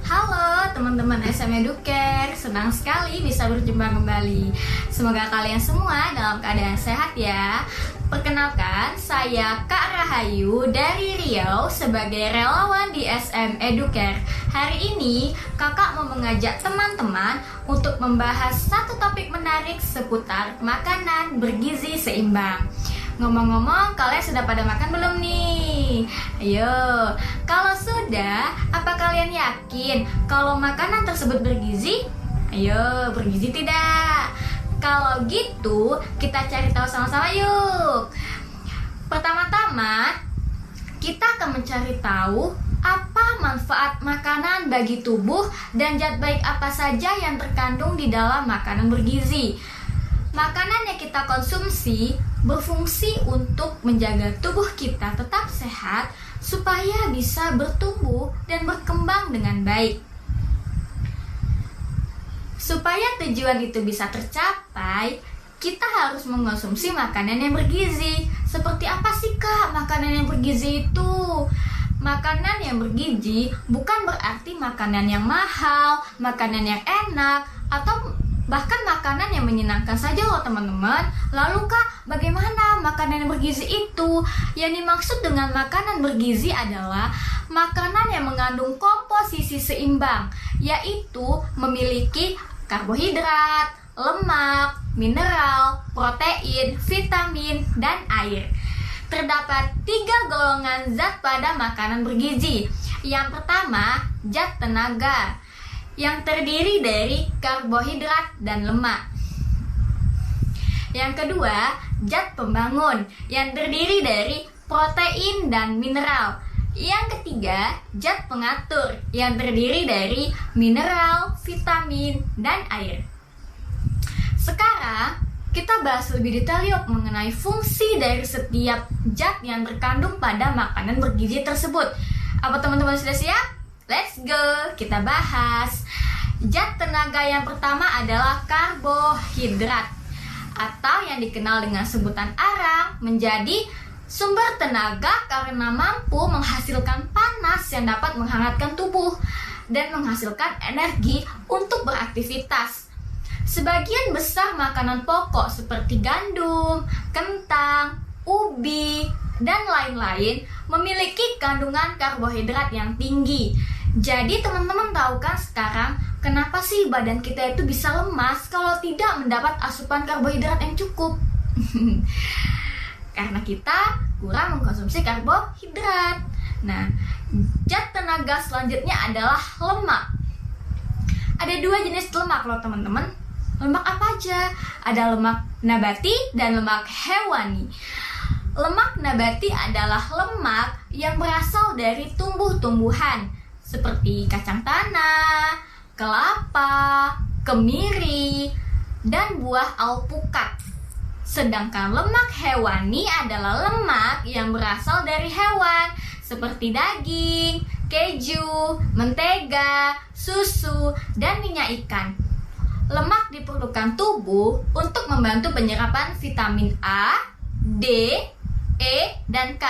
Halo teman-teman SM Educare, senang sekali bisa berjumpa kembali. Semoga kalian semua dalam keadaan sehat ya. Perkenalkan, saya Kak Rahayu dari Riau sebagai relawan di SM Educare. Hari ini kakak mau mengajak teman-teman untuk membahas satu topik menarik seputar makanan bergizi seimbang. Ngomong-ngomong, kalian sudah pada makan belum nih? Ayo, kalau sudah, apa kalian yakin kalau makanan tersebut bergizi? Ayo, bergizi tidak? Kalau gitu, kita cari tahu sama-sama yuk. Pertama-tama, kita akan mencari tahu apa manfaat makanan bagi tubuh dan zat baik apa saja yang terkandung di dalam makanan bergizi. Makanan yang kita konsumsi berfungsi untuk menjaga tubuh kita tetap sehat supaya bisa bertumbuh dan berkembang dengan baik. Supaya tujuan itu bisa tercapai, kita harus mengkonsumsi makanan yang bergizi. Seperti apa sih Kak makanan yang bergizi itu? Makanan yang bergizi bukan berarti makanan yang mahal, makanan yang enak, atau bahkan makanan yang menyenangkan saja loh teman-teman. Lalu Kak, bagaimana makanan yang bergizi itu? Yang dimaksud dengan makanan bergizi adalah makanan yang mengandung komposisi seimbang, yaitu memiliki karbohidrat, lemak, mineral, protein, vitamin, dan air. Terdapat 3 golongan zat pada makanan bergizi. Yang pertama, zat tenaga, yang terdiri dari karbohidrat dan lemak. Yang kedua, zat pembangun, yang terdiri dari protein dan mineral. Yang ketiga, zat pengatur, yang terdiri dari mineral, vitamin, dan air. Sekarang, kita bahas lebih detail yuk mengenai fungsi dari setiap zat yang terkandung pada makanan bergizi tersebut. Apa teman-teman sudah siap? Let's go, kita bahas. Zat tenaga yang pertama adalah karbohidrat, atau yang dikenal dengan sebutan arang, menjadi sumber tenaga karena mampu menghasilkan panas yang dapat menghangatkan tubuh dan menghasilkan energi untuk beraktivitas. Sebagian besar makanan pokok seperti gandum, kentang, ubi, dan lain-lain memiliki kandungan karbohidrat yang tinggi. Jadi teman-teman tahu kan sekarang kenapa sih badan kita itu bisa lemas kalau tidak mendapat asupan karbohidrat yang cukup? Karena kita kurang mengkonsumsi karbohidrat. Nah, zat tenaga selanjutnya adalah lemak. Ada 2 jenis lemak loh teman-teman. Lemak apa aja? Ada lemak nabati dan lemak hewani. Lemak nabati adalah lemak yang berasal dari tumbuh-tumbuhan seperti kacang tanah, kelapa, kemiri, dan buah alpukat. Sedangkan lemak hewani adalah lemak yang berasal dari hewan seperti daging, keju, mentega, susu, dan minyak ikan. Lemak diperlukan tubuh untuk membantu penyerapan vitamin A, D, E, dan K,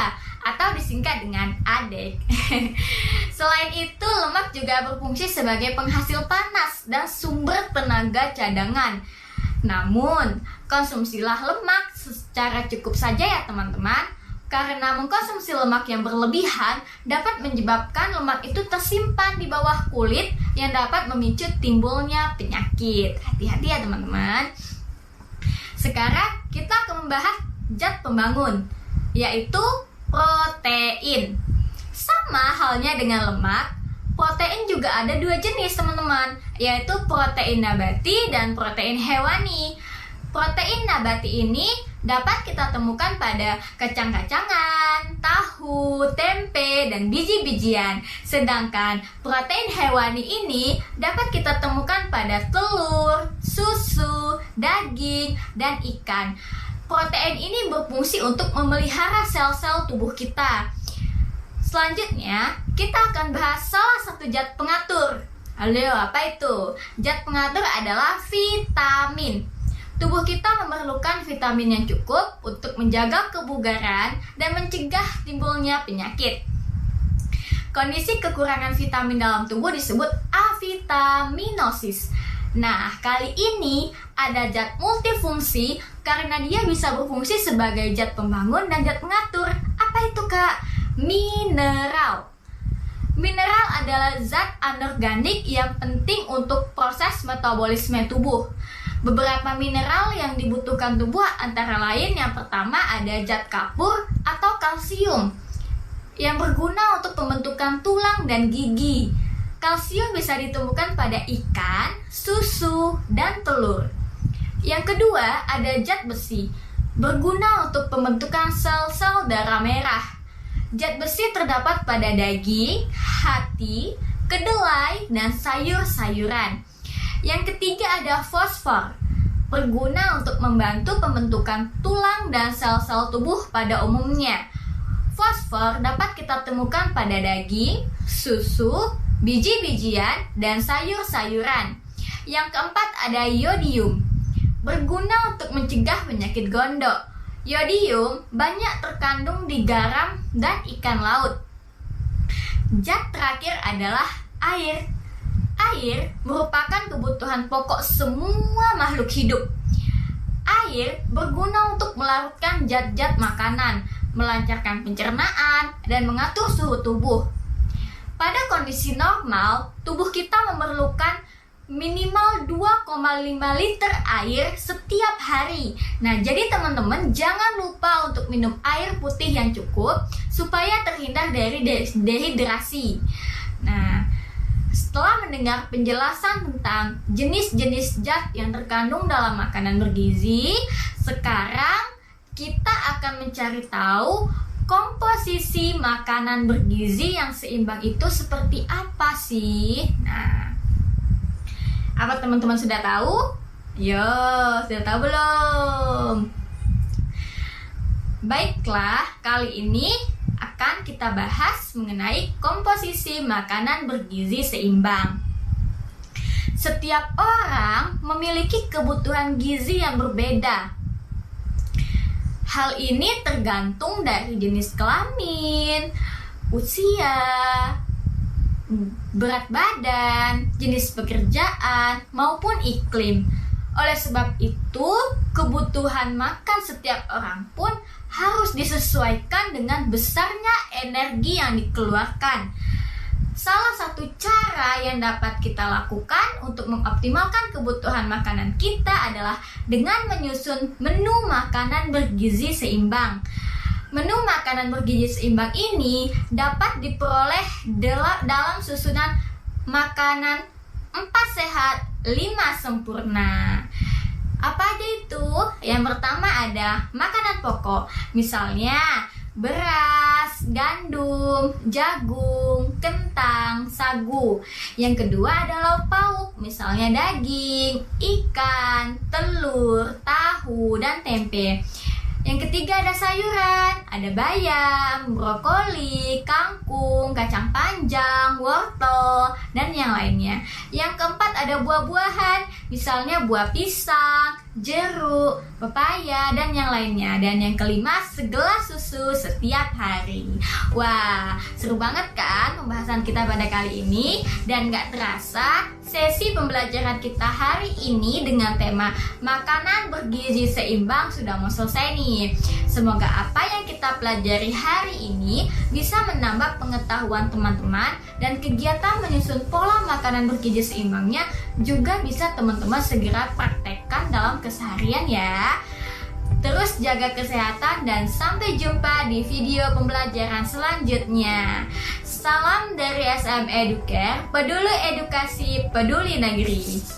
atau disingkat dengan ADEK. Selain itu, lemak juga berfungsi sebagai penghasil panas dan sumber tenaga cadangan. Namun, konsumsilah lemak secara cukup saja ya teman-teman, karena mengkonsumsi lemak yang berlebihan dapat menyebabkan lemak itu tersimpan di bawah kulit yang dapat memicu timbulnya penyakit. Hati-hati ya teman-teman. Sekarang kita akan membahas zat pembangun, yaitu protein. Sama halnya dengan lemak, protein juga ada 2 jenis teman-teman, yaitu protein nabati dan protein hewani. Protein nabati ini dapat kita temukan pada kacang-kacangan, tahu, tempe, dan biji-bijian. Sedangkan protein hewani ini dapat kita temukan pada telur, susu, daging, dan ikan. Protein ini berfungsi untuk memelihara sel-sel tubuh kita. Selanjutnya, kita akan bahas salah satu zat pengatur. Halo, apa itu? Zat pengatur adalah vitamin. Tubuh kita memerlukan vitamin yang cukup untuk menjaga kebugaran dan mencegah timbulnya penyakit. Kondisi kekurangan vitamin dalam tubuh disebut avitaminosis. Nah, kali ini ada zat multifungsi karena dia bisa berfungsi sebagai zat pembangun dan zat pengatur. Apa itu, Kak? Mineral. Mineral adalah zat anorganik yang penting untuk proses metabolisme tubuh. Beberapa mineral yang dibutuhkan tubuh antara lain yang pertama ada zat kapur atau kalsium yang berguna untuk pembentukan tulang dan gigi. Kalsium bisa ditemukan pada ikan, susu, dan telur. Yang kedua ada zat besi, berguna untuk pembentukan sel-sel darah merah. Zat besi terdapat pada daging, hati, kedelai, dan sayur-sayuran. Yang ketiga ada fosfor, berguna untuk membantu pembentukan tulang dan sel-sel tubuh pada umumnya. Fosfor dapat kita temukan pada daging, susu, biji-bijian, dan sayur-sayuran. Yang keempat ada yodium, berguna untuk mencegah penyakit gondok. Yodium banyak terkandung di garam dan ikan laut. Zat terakhir adalah air. Air merupakan kebutuhan pokok semua makhluk hidup. Air berguna untuk melarutkan zat-zat makanan, melancarkan pencernaan, dan mengatur suhu tubuh. Pada kondisi normal, tubuh kita memerlukan minimal 2,5 liter air setiap hari. Nah, jadi teman-teman jangan lupa untuk minum air putih yang cukup supaya terhindar dari dehidrasi. Nah, setelah mendengar penjelasan tentang jenis-jenis zat yang terkandung dalam makanan bergizi, sekarang kita akan mencari tahu komposisi makanan bergizi yang seimbang itu seperti apa sih? Nah, apa teman-teman sudah tahu? Yo, sudah tahu belum? Baiklah, kali ini akan kita bahas mengenai komposisi makanan bergizi seimbang. Setiap orang memiliki kebutuhan gizi yang berbeda. Hal ini tergantung dari jenis kelamin, usia, berat badan, jenis pekerjaan, maupun iklim. Oleh sebab itu, kebutuhan makan setiap orang pun harus disesuaikan dengan besarnya energi yang dikeluarkan. Salah satu cara yang dapat kita lakukan untuk mengoptimalkan kebutuhan makanan kita adalah dengan menyusun menu makanan bergizi seimbang. Menu makanan bergizi seimbang ini dapat diperoleh dalam susunan makanan 4 sehat, 5 sempurna. Apa aja itu? Yang pertama ada makanan pokok, misalnya beras, gandum, jagung, kentang, sagu. Yang kedua ada lauk pauk, misalnya daging, ikan, telur, tahu, dan tempe. Yang ketiga ada sayuran, ada bayam, brokoli, kangkung, kacang panjang, wortel, dan yang lainnya. Yang keempat ada buah-buahan, misalnya buah pisang, jeruk, pepaya, dan yang lainnya. Dan yang kelima, segelas susu setiap hari. Wah, seru banget kan pembahasan kita pada kali ini. Dan gak terasa, sesi pembelajaran kita hari ini dengan tema makanan bergizi seimbang sudah mau selesai nih. Semoga apa yang kita pelajari hari ini bisa menambah pengetahuan teman-teman, dan kegiatan menyusun pola makanan bergizi seimbangnya juga bisa teman-teman segera praktekkan dalam keseharian ya. Terus jaga kesehatan dan sampai jumpa di video pembelajaran selanjutnya. Salam dari SM Educare, peduli edukasi, peduli negeri.